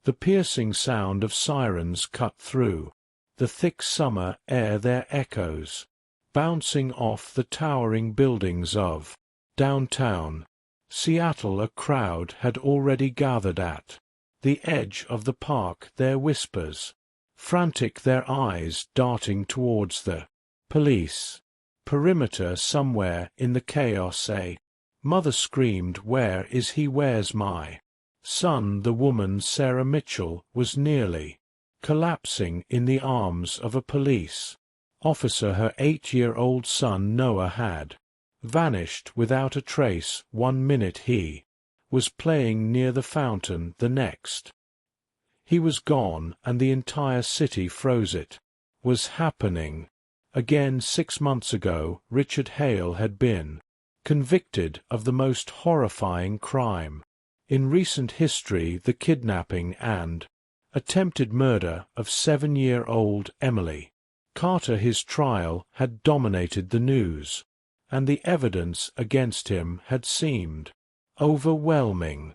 The piercing sound of sirens cut through the thick summer air, their echoes bouncing off the towering buildings of downtown Seattle. A crowd had already gathered at the edge of the park, their whispers frantic, their eyes darting towards the police perimeter. Somewhere in the chaos a mother screamed, "Where is he? Where's my son?" The woman, Sarah Mitchell, was nearly collapsing in the arms of a police officer. Her 8-year-old son Noah had vanished without a trace. 1 minute he was playing near the fountain, the next he was gone, and the entire city froze. It was happening again. 6 months ago, Richard Hale had been convicted of the most horrifying crime in recent history, the kidnapping and attempted murder of 7-year-old Emily Carter. His trial had dominated the news, and the evidence against him had seemed overwhelming.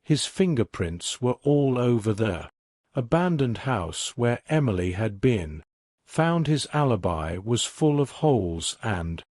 His fingerprints were all over the abandoned house where Emily had been found. His alibi was full of holes, and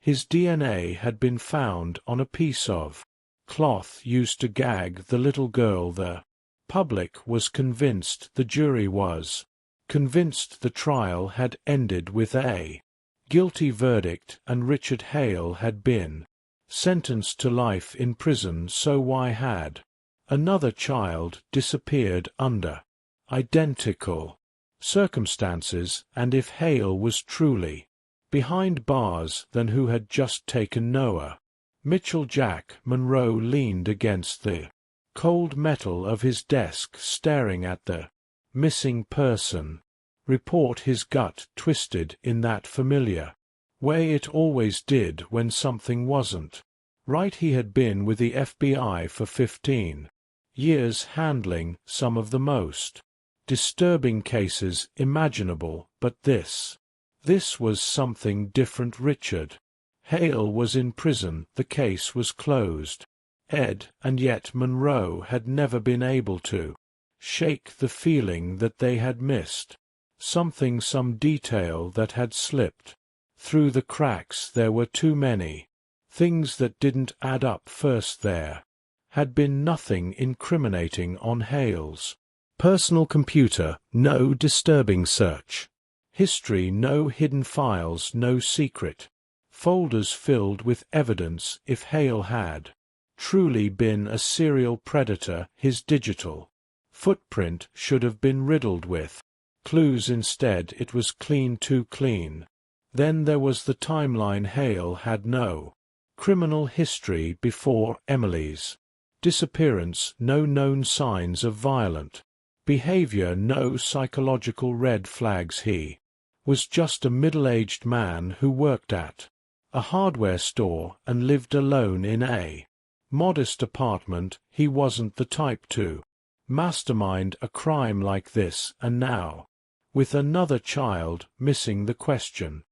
his DNA had been found on a piece of cloth used to gag the little girl. The public was convinced, the jury was convinced. The trial had ended with a guilty verdict, and Richard Hale had been sentenced to life in prison. So why had another child disappeared under identical circumstances? And if Hale was truly behind bars, then who had just taken Noah Mitchell? Jack Monroe leaned against the cold metal of his desk, staring at the missing person report. His gut twisted in that familiar way it always did when something wasn't right. He had been with the FBI for 15 years, handling some of the most disturbing cases imaginable, but this was something different. Richard Hale was in prison, the case was closed. And yet Monroe had never been able to shake the feeling that they had missed something, some detail that had slipped through the cracks. There were too many things that didn't add up. First, there had been nothing incriminating on Hale's personal computer, no disturbing search history, no hidden files, no secret folders filled with evidence. If Hale had truly been a serial predator, his digital footprint should have been riddled with clues. Instead, it was clean, too clean. Then there was the timeline. Hale had no criminal history before Emily's disappearance, no known signs of violent behavior, no psychological red flags. He was just a middle-aged man who worked at a hardware store and lived alone in a modest apartment. He wasn't the type to mastermind a crime like this, and now, with another child missing, the question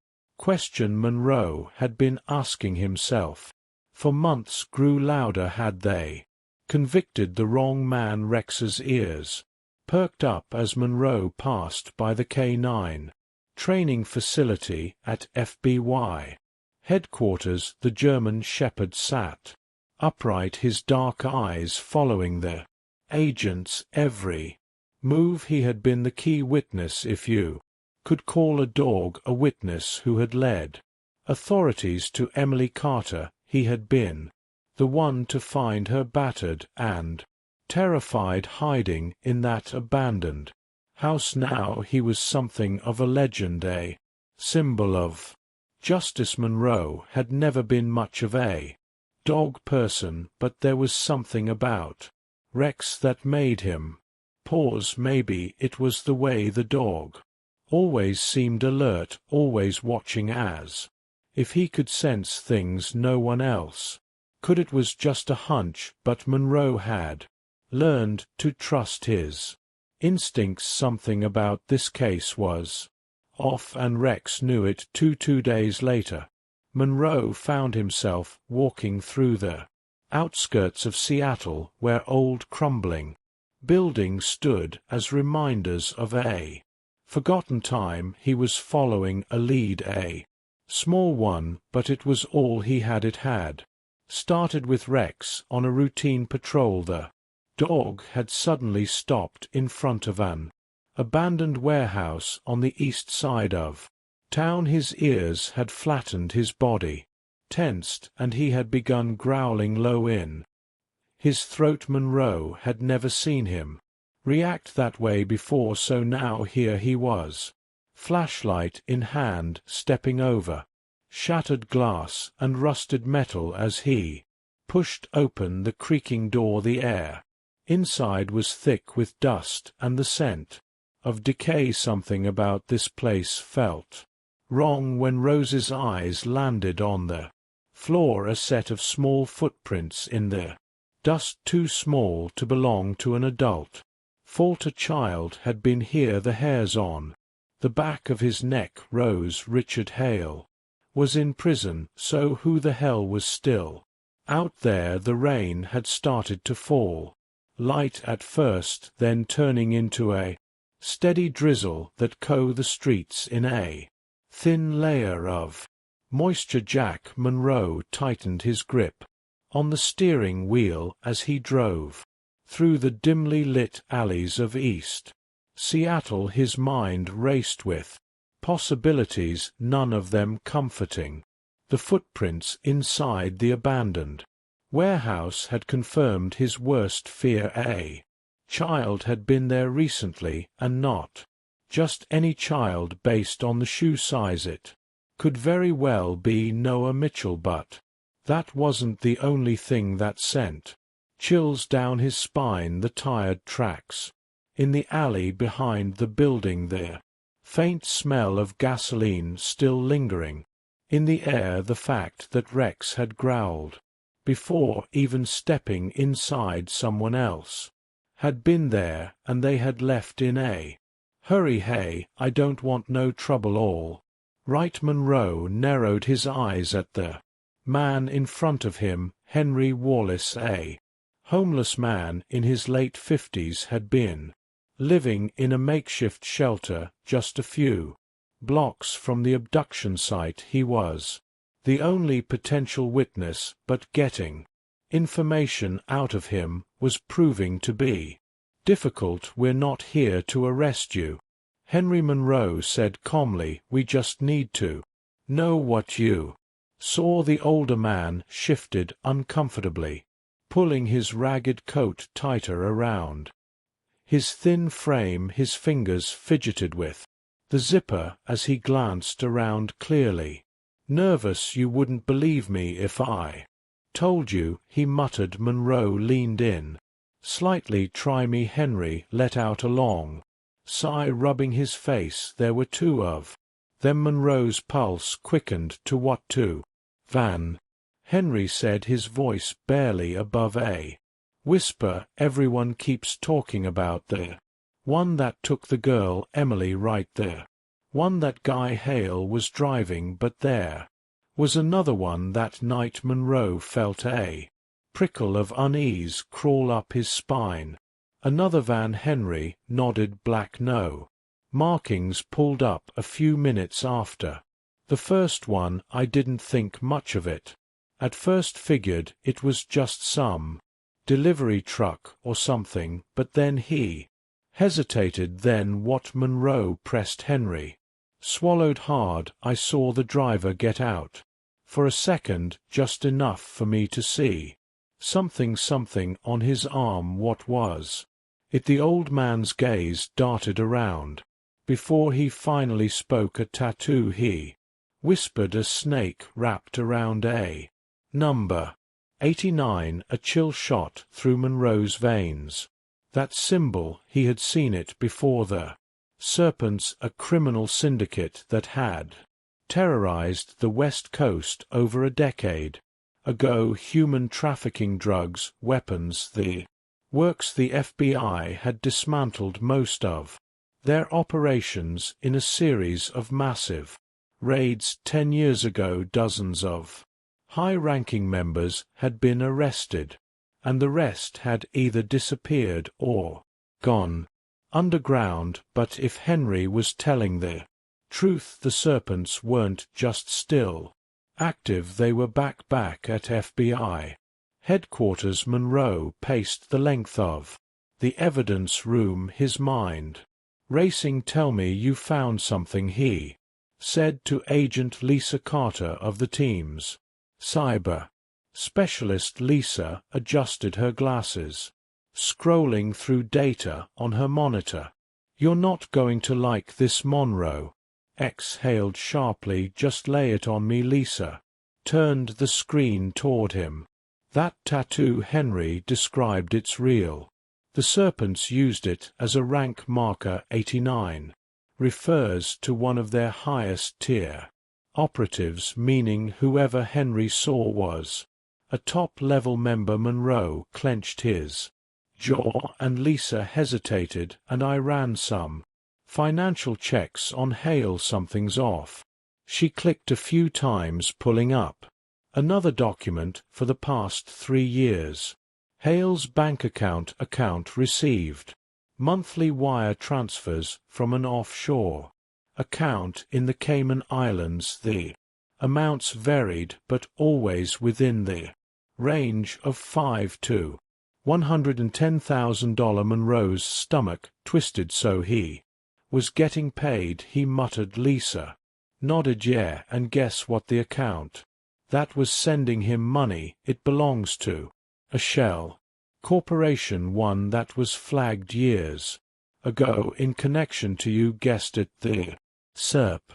Monroe had been asking himself for months grew louder. Had they convicted the wrong man? Rex's ears perked up as Monroe passed by the K-9 training facility at FBI headquarters. The German shepherd sat upright, his dark eyes following the agent's every move. He had been the key witness, if you could call a dog a witness, who had led authorities to Emily Carter. He had been the one to find her battered and terrified, hiding in that abandoned house. Now he was something of a legend, a symbol of justice. Monroe had never been much of a dog person, but there was something about Rex that made him pause. Maybe it was the way the dog always seemed alert, always watching, as if he could sense things no one else could. It was just a hunch, but Monroe had learned to trust his instincts. Something about this case was off, and Rex knew it too. 2 days later, Monroe found himself walking through the outskirts of Seattle, where old crumbling buildings stood as reminders of a forgotten time. He was following a lead, a small one, but it was all he had. It had started with Rex on a routine patrol. The dog had suddenly stopped in front of an abandoned warehouse on the east side of town. His ears had flattened, his body tensed, and he had begun growling low in his throat. Monroe had never seen him react that way before, so now here he was, flashlight in hand, stepping over shattered glass and rusted metal as he pushed open the creaking door. The air inside was thick with dust and the scent of decay. Something about this place felt wrong when Rose's eyes landed on the floor, a set of small footprints in the dust, too small to belong to an adult. Fault a child had been here. The hairs on the back of his neck rose. Richard Hale was in prison, so who the hell was still out there? The rain had started to fall, light at first, then turning into a steady drizzle that coated the streets in a thin layer of moisture. Jack Monroe tightened his grip on the steering wheel as he drove through the dimly lit alleys of East Seattle. His mind raced with possibilities, none of them comforting. The footprints inside the abandoned warehouse had confirmed his worst fear. A child had been there recently, and not just any child. Based on the shoe size, it could very well be Noah Mitchell, but that wasn't the only thing that sent chills down his spine. The tired tracks in the alley behind the building, the faint smell of gasoline still lingering in the air, the fact that Rex had growled before even stepping inside. Someone else had been there, and they had left in a hurry. Hey, I don't want no trouble, all right? Monroe narrowed his eyes at the man in front of him. Henry Wallace, a homeless man in his late 50s, had been living in a makeshift shelter just a few blocks from the abduction site. He was the only potential witness, but getting information out of him was proving to be difficult. We're not here to arrest you, Henry Monroe said calmly. We just need to know what you saw. The older man shifted uncomfortably, pulling his ragged coat tighter around his thin frame. His fingers fidgeted with the zipper as he glanced around, clearly nervous. You wouldn't believe me if I told you, he muttered. Monroe leaned in slightly. Try me. Henry let out a long sigh, rubbing his face. There were two of them. Monroe's pulse quickened. To what two? Van Henry said, his voice barely above a whisper. Everyone keeps talking about the one that took the girl Emily, right? The one that Guy Hale was driving, but there was another one that night. Monroe felt a prickle of unease crawl up his spine. Another Van Henry nodded. Black no markings pulled up a few minutes after the first one. I didn't think much of it at first, figured it was just some delivery truck or something, but then he hesitated. Then what? Monroe pressed. Henry swallowed hard. I saw the driver get out for a second, just enough for me to see something on his arm. What was it? The old man's gaze darted around before he finally spoke. A tattoo, he whispered. A snake wrapped around a number 89. A chill shot through Monroe's veins. That symbol, he had seen it before. The serpents, a criminal syndicate that had terrorized the West Coast over a decade ago. Human trafficking, drugs, weapons, the works. The FBI had dismantled most of their operations in a series of massive raids 10 years ago. Dozens of high-ranking members had been arrested, and the rest had either disappeared or Gone underground, but if Henry was telling the truth, the serpents weren't just still active, they were back at FBI headquarters. Monroe paced the length of the evidence room, his mind racing. Tell me you found something, he said to Agent Lisa Carter of the team's cyber specialist. Lisa adjusted her glasses, scrolling through data on her monitor. You're not going to like this, Monroe exhaled sharply. Just lay it on me. Lisa turned the screen toward him. That tattoo, Henry described, it's real. The serpents used it as a rank marker. 89 refers to one of their highest tier operatives, meaning whoever Henry saw was a top-level member. Monroe clenched his jaw, and Lisa hesitated. And I ran some financial checks on Hale. Something's off. She clicked a few times, pulling up another document for the past 3 years. Hale's bank account received monthly wire transfers from an offshore account in the Cayman Islands. The amounts varied, but always within the range of $5 to $110,000. Monroe's stomach twisted. So he was getting paid, he muttered. Lisa nodded. Yeah, and guess what? The account that was sending him money, it belongs to a shell corporation, one that was flagged years ago in connection to, you guessed it, the SERP.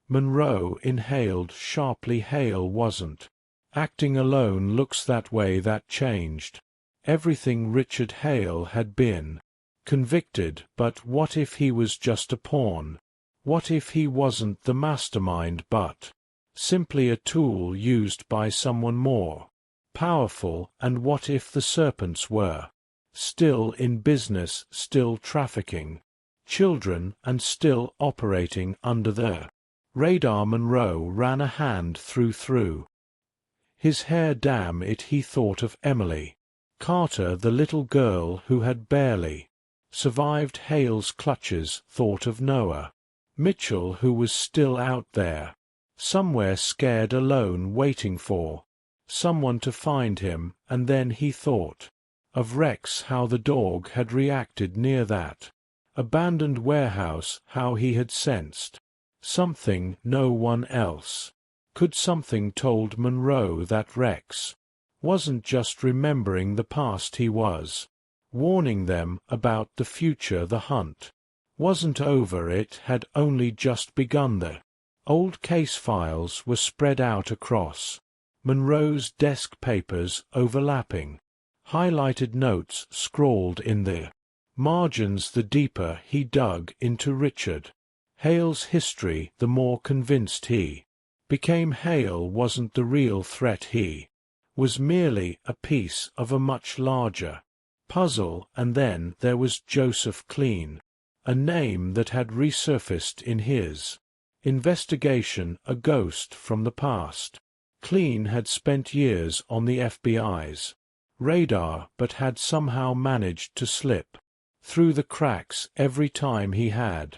Monroe inhaled sharply. Hale wasn't acting alone. Looks that way. That changed everything. Richard Hale had been convicted, but what if he was just a pawn? What if he wasn't the mastermind, but simply a tool used by someone more powerful? And what if the serpents were still in business, still trafficking children, and still operating under the radar? Monroe ran a hand through his hair. Damn it, he thought of Emily Carter, the little girl who had barely survived Hale's clutches. Thought of Noah Mitchell, who was still out there somewhere, scared, alone, waiting for someone to find him. And then he thought of Rex, how the dog had reacted near that abandoned warehouse, how he had sensed something no one else could. Something told Monroe that Rex wasn't just remembering the past, he was warning them about the future. The hunt wasn't over, it had only just begun. The old case files were spread out across Monroe's desk, papers overlapping, highlighted notes scrawled in the margins. The deeper he dug into Richard Hale's history, the more convinced he became. Hale wasn't the real threat, he was merely a piece of a much larger puzzle. And then there was Joseph Kleen, a name that had resurfaced in his investigation, a ghost from the past. Kleen had spent years on the FBI's radar, but had somehow managed to slip through the cracks every time. He had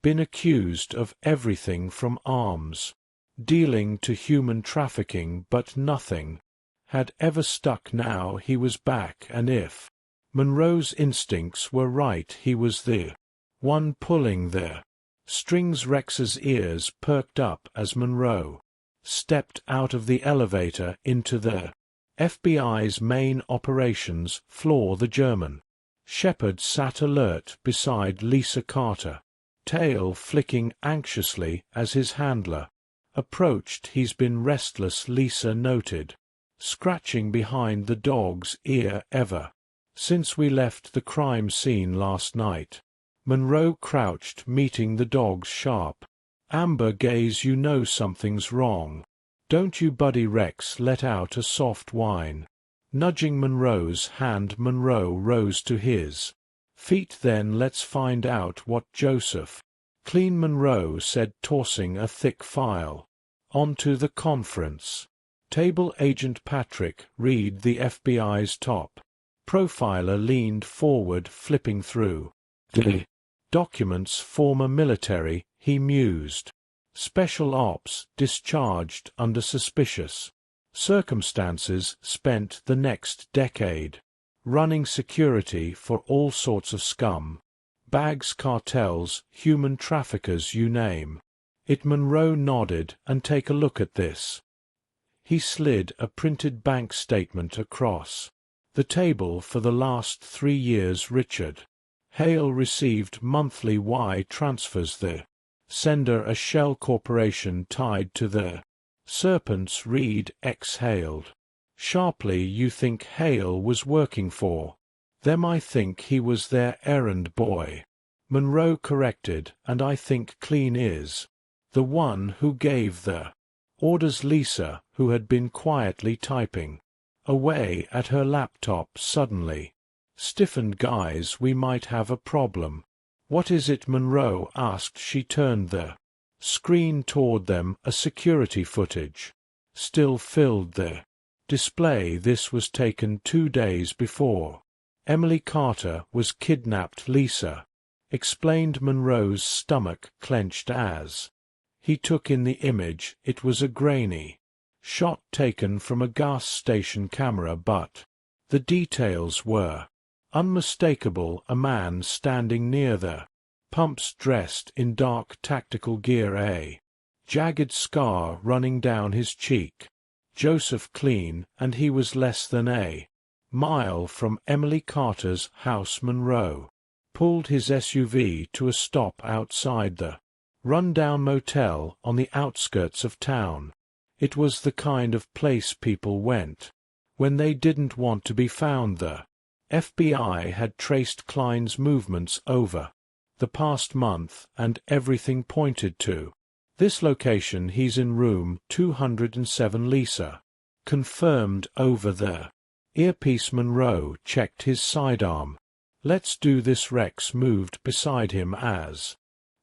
been accused of everything from arms dealing to human trafficking, but nothing had ever stuck. Now he was back, and if Monroe's instincts were right, he was the one pulling the strings. Rex's ears perked up as Monroe stepped out of the elevator into the FBI's main operations floor. The German shepherd sat alert beside Lisa Carter, tail flicking anxiously as his handler approached. He's been restless, Lisa noted, scratching behind the dog's ear. Ever since we left the crime scene last night. Monroe crouched, meeting the dog's sharp amber gaze. You know something's wrong, don't you, buddy? Rex let out a soft whine, nudging Monroe's hand. Monroe rose to his feet. Then let's find out what Joseph Kleen, Monroe said, tossing a thick file onto the conference table. Agent Patrick Reed, the FBI's top Profiler leaned forward, flipping through documents. Former military, he mused. Special ops, discharged under suspicious circumstances, spent the next decade running security for all sorts of scum. Bags, cartels, human traffickers, you name it. Monroe nodded. And take a look at this. He slid a printed bank statement across the table. For the last 3 years Richard Hale received monthly wire transfers. The sender a shell corporation tied to the Serpents. Reed exhaled sharply. You think Hale was working for them? I think he was their errand boy, Monroe corrected, and I think Clean is the one who gave the orders. Lisa, who had been quietly typing away at her laptop, suddenly stiffened. Guys, we might have a problem. What is it? Monroe asked. She turned the screen toward them. A security footage still filled the display. This was taken 2 days before Emily Carter was kidnapped. Lisa explained. Monroe's stomach clenched as he took in the image. It was a grainy shot taken from a gas station camera, but the details were unmistakable. A man standing near the pumps, dressed in dark tactical gear, a jagged scar running down his cheek. Joseph Clean, and he was less than a mile from Emily Carter's house. Monroe pulled his SUV to a stop outside the run-down motel on the outskirts of town. It was the kind of place people went when they didn't want to be found. The FBI had traced Klein's movements over the past month, and everything pointed to this location. He's in room 207, Lisa confirmed over the earpiece. Monroe checked his sidearm. Let's do this. Rex moved beside him as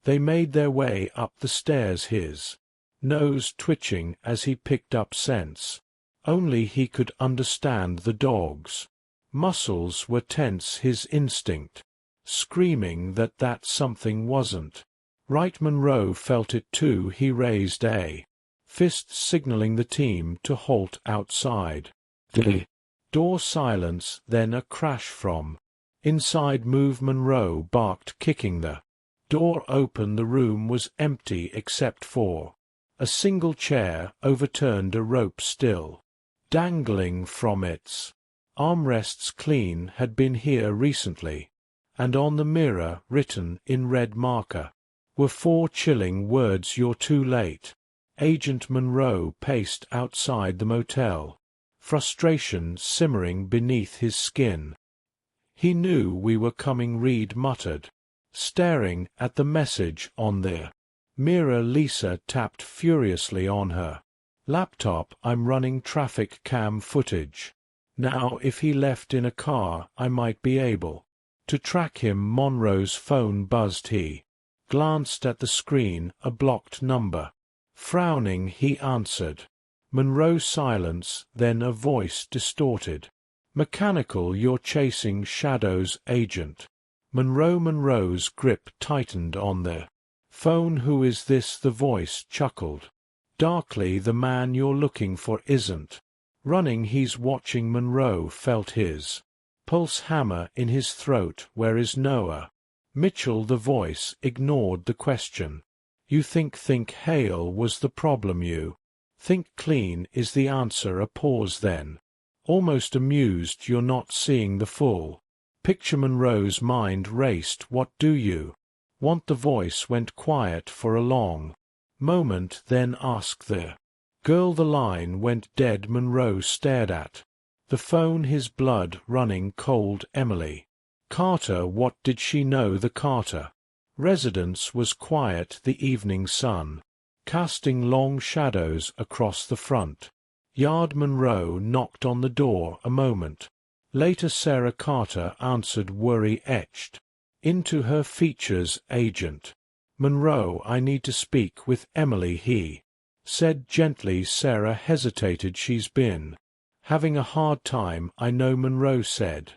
they made their way up the stairs, his nose twitching as he picked up scents. Only he could understand. The dog's muscles were tense, his instinct screaming that something wasn't right. Monroe felt it too. He raised a fist, signaling the team to halt outside the door. Silence, then a crash from inside. Move, Monroe barked, kicking the door open. The room was empty except for a single chair, overturned, a rope still dangling from its armrests. Clean had been here recently, and on the mirror, written in red marker, were 4 chilling words: "You're too late." Agent Monroe paced outside the motel, frustration simmering beneath his skin. He knew we were coming, Reed muttered, staring at the message on the mirror. Lisa tapped furiously on her laptop. I'm running traffic cam footage now. If he left in a car, I might be able to track him. Monroe's phone buzzed. He glanced at the screen, a blocked number. Frowning, he answered. Monroe silence, then a voice distorted. Mechanical. You're chasing shadows, Agent Monroe. Monroe's grip tightened on the phone. Who is this? The voice chuckled darkly. The man you're looking for isn't running, he's watching. Monroe felt his pulse hammer in his throat. Where is Noah Mitchell? The voice ignored the question. You think Hale was the problem? You think Clean is the answer? A pause, then almost amused. You're not seeing the full picture. Monroe's mind raced. What do you want? The voice went quiet for a long moment, then asked the girl. The line went dead. Monroe stared at the phone, his blood running cold. Emily Carter. What did she know? The Carter residence was quiet, the evening sun casting long shadows across the front yard. Monroe knocked on the door a moment later. Sarah Carter answered, worry etched into her features. Agent Monroe, I need to speak with Emily, he said gently. Sarah hesitated. She's been having a hard time, I know, Monroe said.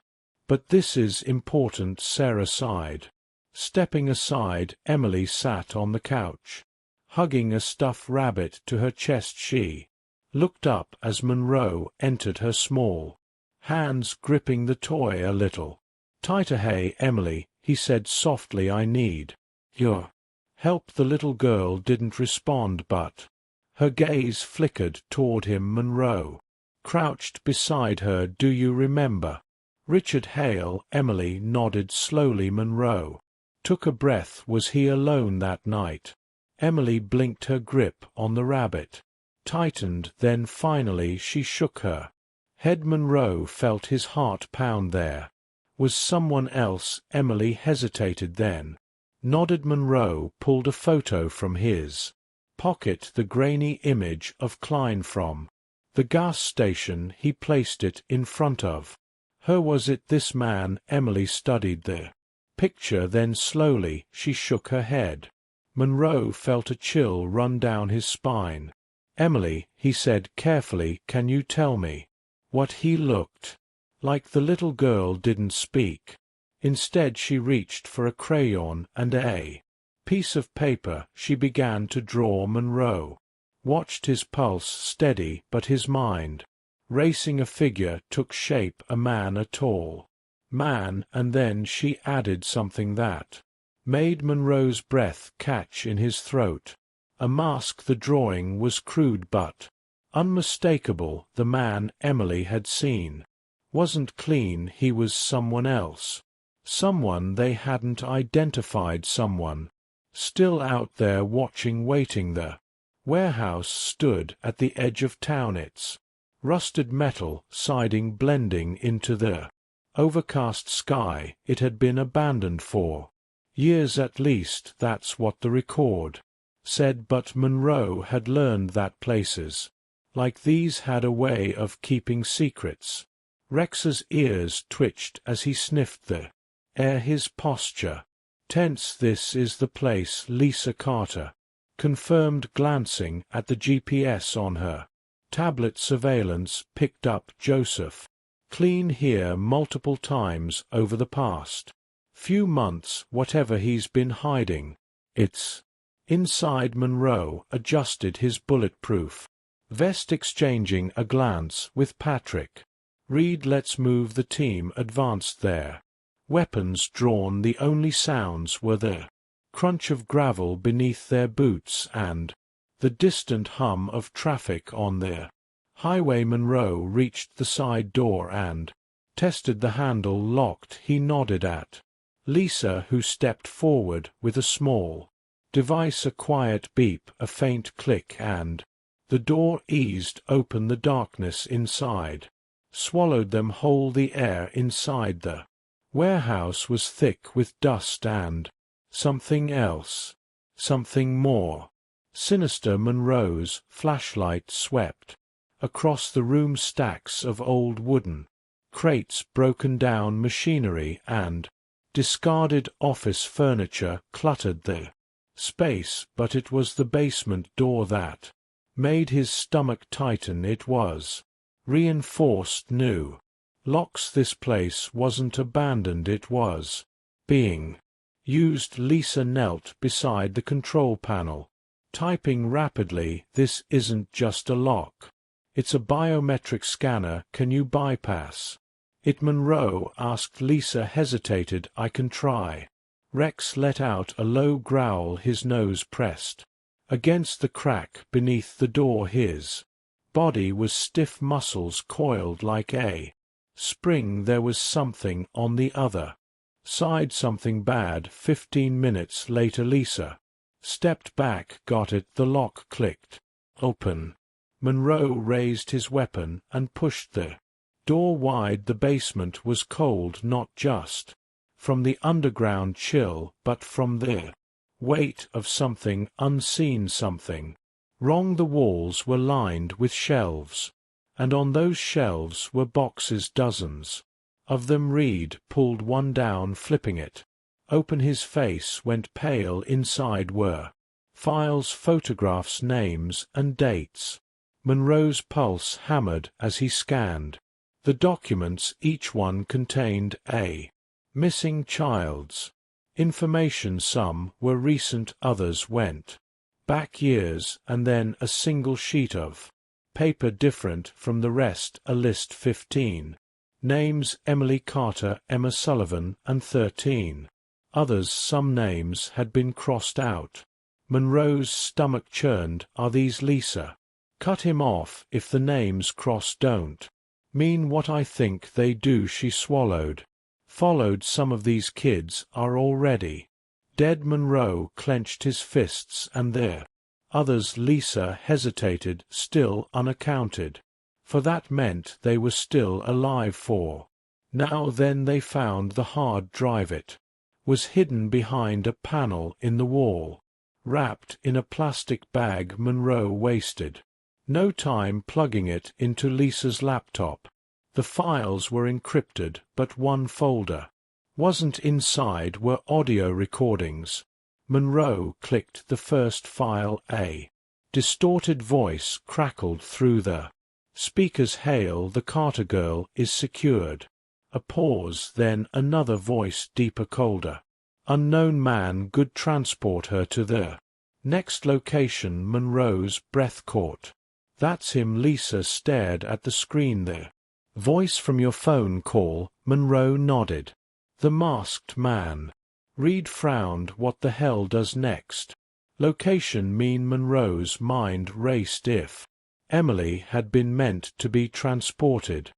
"But this is important," Sarah sighed. Stepping aside, Emily sat on the couch. Hugging a stuffed rabbit to her chest, she looked up as Monroe entered her small hands, gripping the toy a little tighter. "Hey, Emily," he said softly, "I need your help." The little girl didn't respond, but her gaze flickered toward him. Monroe crouched beside her. "Do you remember Richard Hale?" Emily nodded slowly. Monroe took a breath. "Was he alone that night?" Emily blinked. Her grip on the rabbit tightened, then finally she shook her head. Monroe felt his heart pound. "There was someone else." Emily hesitated, then nodded. Monroe pulled a photo from his pocket, the grainy image of Klein from the gas station. He placed it in front of her. "Was it this man?" Emily studied the picture, then slowly she shook her head. Monroe felt a chill run down his spine. "Emily," he said carefully, "can you tell me what he looked like?" The little girl didn't speak. Instead she reached for a crayon and a piece of paper. She began to draw. Monroe watched, his pulse steady but his mind racing. A figure took shape, a man, a tall man, and then she added something that made Monroe's breath catch in his throat. A mask. The drawing was crude but unmistakable. The man Emily had seen wasn't clean. He was someone else. Someone they hadn't identified. Someone still out there watching, waiting. The warehouse stood at the edge of town, its rusted metal siding blending into the overcast sky. It had been abandoned for years at least, that's what the record said, but Monroe had learned that places like these had a way of keeping secrets. Rex's ears twitched as he sniffed the air, his posture tense. "This is the place," Lisa Carter confirmed, glancing at the GPS on her tablet. "Surveillance picked up Joseph Clean here multiple times over the past few months. Whatever he's been hiding, it's inside." Monroe adjusted his bulletproof vest, exchanging a glance with Patrick Reed. "Let's move." The team advanced, their weapons drawn. The only sounds were the crunch of gravel beneath their boots and the distant hum of traffic on the highway. Monroe reached the side door and tested the handle. Locked. He nodded at Lisa, who stepped forward with a small device. A quiet beep, a faint click, and the door eased open. The darkness inside swallowed them whole. The air inside the warehouse was thick with dust and something else, something more sinister. Monroe's flashlight swept across the room. Stacks of old wooden crates, broken down machinery, and discarded office furniture cluttered the space, but it was the basement door that made his stomach tighten. It was reinforced new locks. This place wasn't abandoned, it was being used. Lisa knelt beside the control panel, typing rapidly. "This isn't just a lock. It's a biometric scanner. Can you bypass it?" Monroe asked. Lisa hesitated. "I can try." Rex let out a low growl, his nose pressed against the crack beneath the door. His body was stiff, muscles coiled like a spring. There was something on the other side, something bad. 15 minutes later, Lisa stepped back. "Got it." The lock clicked open. Monroe raised his weapon and pushed the door wide. The basement was cold, not just from the underground chill, but from the weight of something unseen, something wrong. The walls were lined with shelves, and on those shelves were boxes, dozens of them. Reed pulled one down, flipping it open. His face went pale. Inside were files, photographs, names, and dates. Monroe's pulse hammered as he scanned The documents each one contained a missing child's information. Some were recent, others went back years, and then a single sheet of paper different from the rest, a list 15. Names: Emily Carter, Emma Sullivan, and 13 others. Some names had been crossed out. Monroe's stomach churned. Are these Lisa? Cut him off if the names crossed don't mean what I think they do. She swallowed. Followed. Some of these kids are already dead. Monroe clenched his fists. And there others. Lisa hesitated, still unaccounted for. That meant they were still alive. For now then they found the hard drive. It was hidden behind a panel in the wall, wrapped in a plastic bag. Monroe wasted no time plugging it into Lisa's laptop. The files were encrypted, but one folder wasn't. Inside were audio recordings. Monroe clicked the first file. A distorted voice crackled through the speakers. Hail, the Carter girl is secured. A pause, then another voice, deeper, colder. Unknown man, good, transport her to the next location. Monroe's breath caught. That's him. Lisa stared at the screen. The voice from your phone call. Monroe nodded. The masked man. Reed frowned. What the hell does next location mean? Monroe's mind raced. If Emily had been meant to be transported,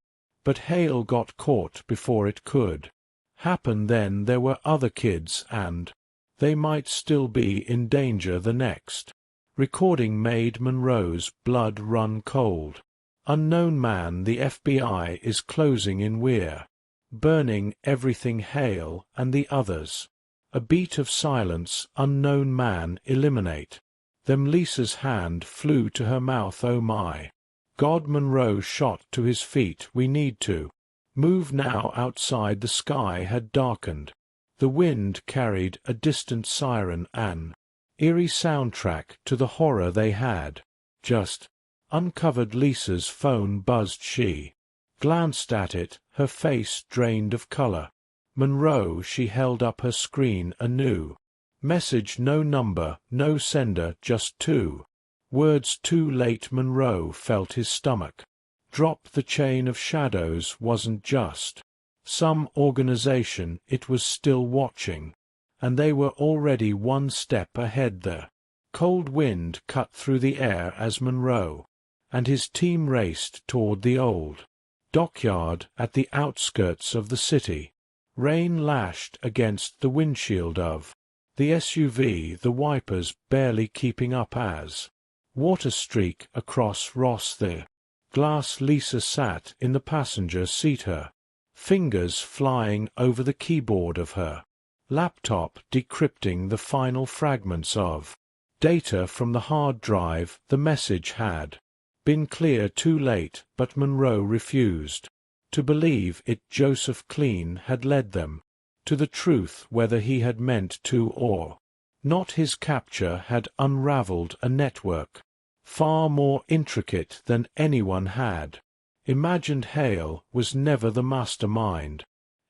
but Hale got caught before it could happen, then there were other kids, and they might still be in danger. The next recording made Monroe's blood run cold. Unknown man, the FBI is closing in. We're burning everything. Hale and the others. A beat of silence. Unknown man, eliminate them. Lisa's hand flew to her mouth. Oh my God. Monroe shot to his feet. We need to move now. Outside the sky had darkened. The wind carried a distant siren, an eerie soundtrack to the horror they had just uncovered. Lisa's phone buzzed. She glanced at it, her face drained of color. Monroe, she held up her screen. A new message. No number, no sender, just two words. Too late. Monroe felt his stomach drop. The chain of shadows wasn't just some organization, it was still watching, and they were already one step ahead. The cold wind cut through the air as Monroe and his team raced toward the old dockyard at the outskirts of the city. Rain lashed against the windshield of the SUV, the wipers barely keeping up as water streaked across Ross. The glass. Lisa sat in the passenger seat, her fingers flying over the keyboard of her laptop, decrypting the final fragments of data from the hard drive. The message had been clear. Too late, but Monroe refused to believe it. Joseph Clean had led them to the truth, whether he had meant to or not. His capture had unraveled a network far more intricate than anyone had imagined. Hale was never the mastermind.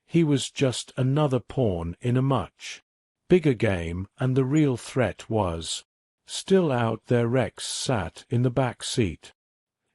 He was just another pawn in a much bigger game, and the real threat was still out there. Rex sat in the back seat,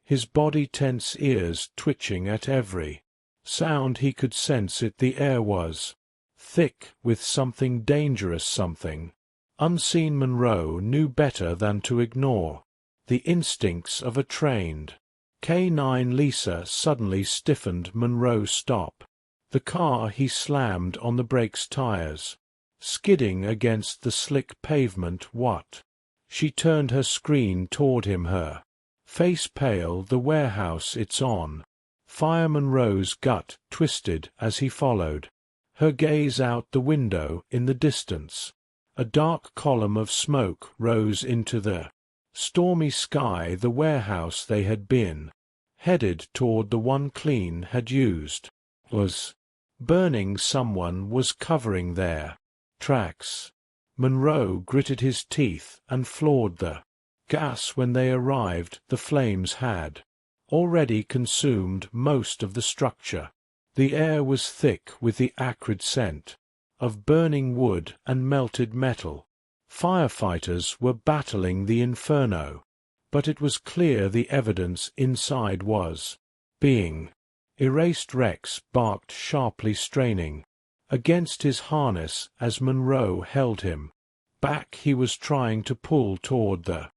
his body tense, ears twitching at every sound he could sense it. The air was thick with something dangerous, something unseen. Monroe knew better than to ignore the instincts of a trained K9. Lisa suddenly stiffened. Monroe, stop the car. He slammed on the brakes, tires skidding against the slick pavement. What? She turned her screen toward him, her face pale. The warehouse, it's on fire. Monroe's gut twisted as he followed her gaze out the window. In the distance, a dark column of smoke rose into the stormy sky. The warehouse they had been headed toward, the one Clean had used, was burning. Someone was covering their tracks. Monroe gritted his teeth and floored the gas. When they arrived, the flames had already consumed most of the structure. The air was thick with the acrid scent of burning wood and melted metal. Firefighters were battling the inferno, but it was clear the evidence inside was being erased. Rex barked sharply, straining against his harness as Monroe held him back. He was trying to pull toward the